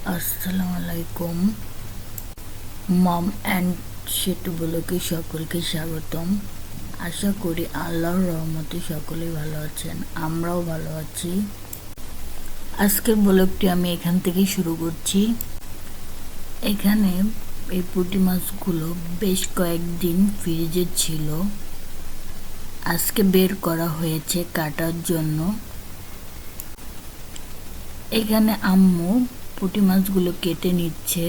আসসালামু আলাইকুম। মম অ্যান্ড সেটু ব্লগে সকলকে স্বাগতম। আশা করি আল্লাহর রহমতে সকলেই ভালো আছেন, আমরাও ভালো আছি। আজকের ব্লগটি আমি এখান থেকেই শুরু করছি। এখানে এই পুঁটি মাছগুলো বেশ কয়েকদিন ফ্রিজে ছিল, আজকে বের করা হয়েছে কাটার জন্য। এখানে আম্মু পুঁটি মাছগুলো কেটে নিচ্ছে।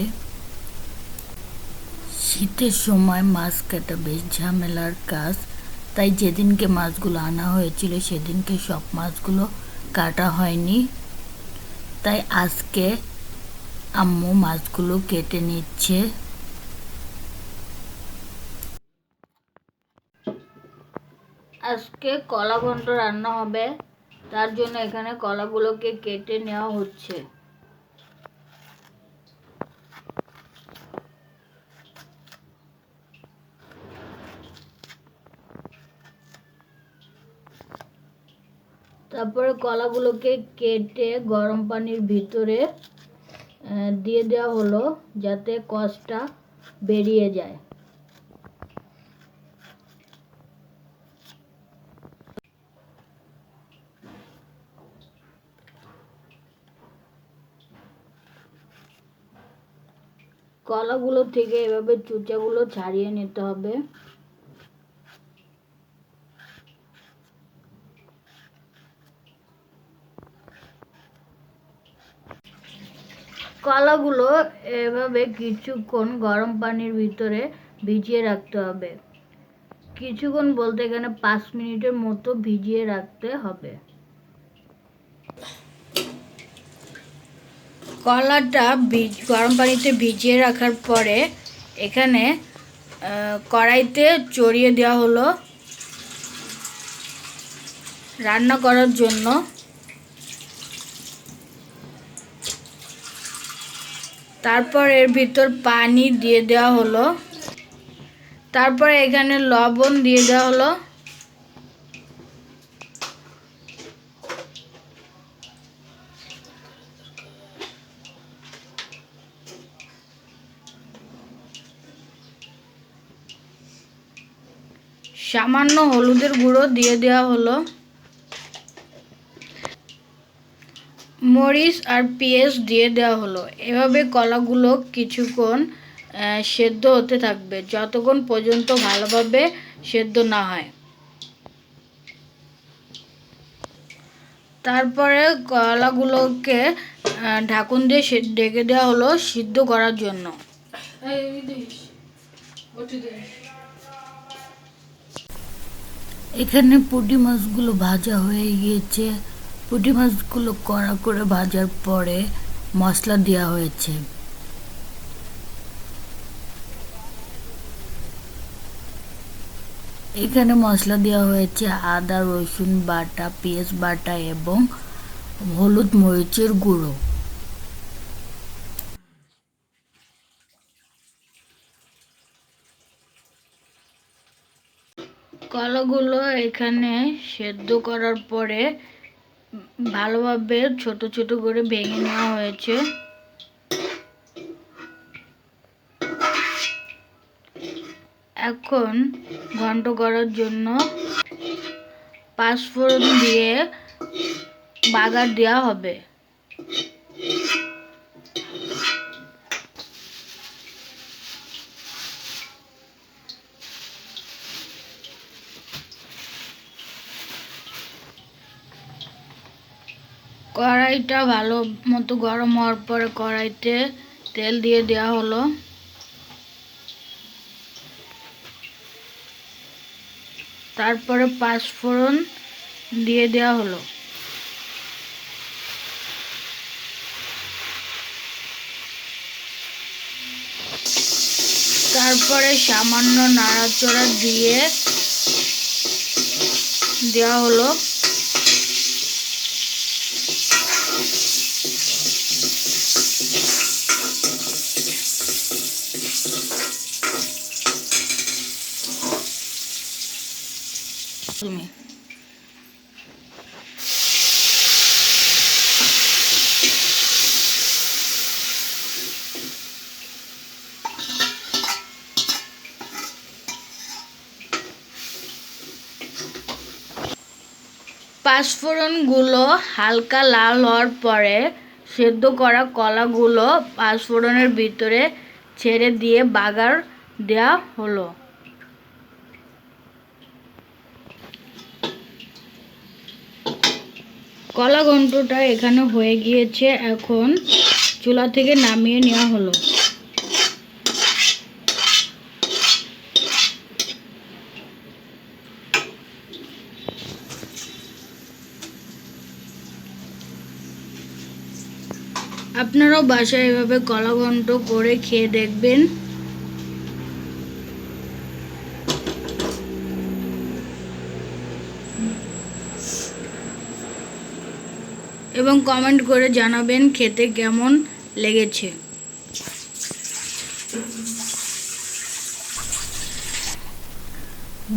শীতের সময় মাছ কাটা বেশ ঝামেলার কাজ, তাই যেদিনকে মাছগুলো আনা হয়েছিল সেদিনকে সব মাছগুলো কাটা হয়নি, তাই আজকে আম্মু মাছগুলো কেটে নিচ্ছে। আজকে কলা ঘন্ট রান্না হবে, তার জন্য এখানে কলাগুলোকে কেটে নেওয়া হচ্ছে। তারপরে কলাগুলোকে কেটে গরম পানির ভিতরে দিয়ে দেওয়া হলো যাতে কষটা বেরিয়ে যায়। কলাগুলো থেকে এভাবে চুচাগুলো ছাড়িয়ে নিতে হবে। কলাগুলো এভাবে কিছুক্ষণ গরম পানির ভিতরে ভিজিয়ে রাখতে হবে। কিছুক্ষণ বলতে এখানে 5 মিনিটের মতো ভিজিয়ে রাখতে হবে। কলাটা গরম পানিতে ভিজিয়ে রাখার পরে এখানে কড়াইতে চড়িয়ে দেওয়া হলো রান্না করার জন্য। তারপর এর ভিতর পানি দিয়ে দেওয়া হলো। তারপর এখানে লবণ দিয়ে দেওয়া হলো। সামান্য হলুদের গুঁড়ো দিয়ে দেওয়া হলো। মরিচ আর পেঁয়াজ দিয়ে দেওয়া হলো। এভাবে কলাগুলো কিছুক্ষণ সেদ্ধ হতে থাকবে, যতক্ষণ পর্যন্ত ভালোভাবে সেদ্ধ না হয়। তারপরে কলাগুলোকে ঢাকন দিয়ে ঢেকে দেওয়া হলো সিদ্ধ করার জন্য। এখানে পুঁটি মাছগুলো ভাজা হয়ে গিয়েছে। পুঁটি মাছগুলো কড়া করে ভাজার পরে মশলা দেওয়া হয়েছে। এখানে মশলা দেওয়া হয়েছে আদা রসুন বাটা, পেঁয়াজ বাটা এবং হলুদ মরিচের গুঁড়ো। কলাগুলো এখানে সেদ্ধ করার পরে ভালোভাবে ছোট ছোট করে ভেঙে নেওয়া হয়েছে। এখন ঘন্ট করার জন্য 5 ফোড়ন দিয়ে বাগার দেওয়া হবে। কড়াইটা ভালো মতো গরম হওয়ার পরে কড়াইতে তেল দিয়ে দেওয়া হলো। তারপরে 5 ফোড়ন দিয়ে দেওয়া হলো। তারপরে সামান্য নাড়াচাড়া দিয়ে দেওয়া হলো। তুমি পাঁচফোড়নগুলো হালকা লাল হওয়ার পরে সেদ্ধ করা কলাগুলো পাঁচফোড়নের ভিতরে ছেড়ে দিয়ে বাগার দেওয়া হলো। কলা ঘন্টটা এখানে হয়ে গিয়েছে, এখন চুলা থেকে নামিয়ে নেওয়া হলো। আপনারাও বাসায় এভাবে কলা ঘন্ট করে খেয়ে দেখবেন এবং কমেন্ট করে জানাবেন খেতে কেমন লেগেছে।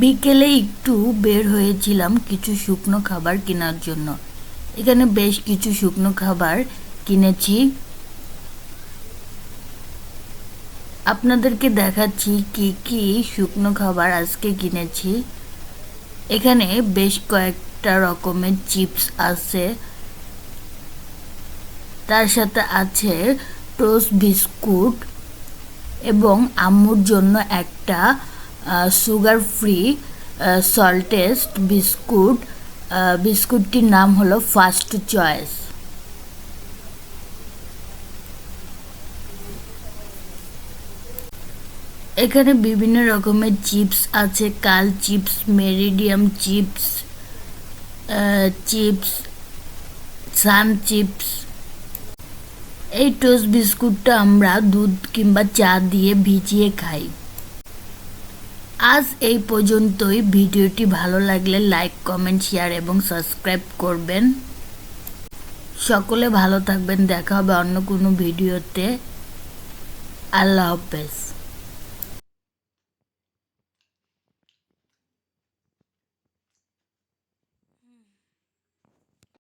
বিকেলে একটু বের হয়েছিলাম কিছু শুকনো খাবার কেনার জন্য। এখানে বেশ কিছু শুকনো খাবার কিনেছি, আপনাদেরকে দেখাচ্ছি কি কি শুকনো খাবার আজকে কিনেছি। এখানে বেশ কয়েকটা রকমের চিপস আছে, তার সাথে আছে টোস্ট বিস্কুট এবং আম্মুর জন্য একটা সুগার ফ্রি সল্টেস্ট বিস্কুট। বিস্কুটটির নাম হলো ফার্স্ট চয়েস। এখানে বিভিন্ন রকমের চিপস আছে, কাল চিপস, মেরিডিয়াম চিপস, চিপস, সান চিপস। এই টোস্ট বিস্কুটটা আমরা দুধ কিংবা চা দিয়ে ভিজিয়ে খাই। আজ এই পর্যন্তই। ভিডিওটি ভালো লাগলে লাইক, কমেন্ট, শেয়ার এবং সাবস্ক্রাইব করবেন। সকলে ভালো থাকবেন, দেখা হবে অন্য কোনো ভিডিওতে। আল্লাহ হাফেজ।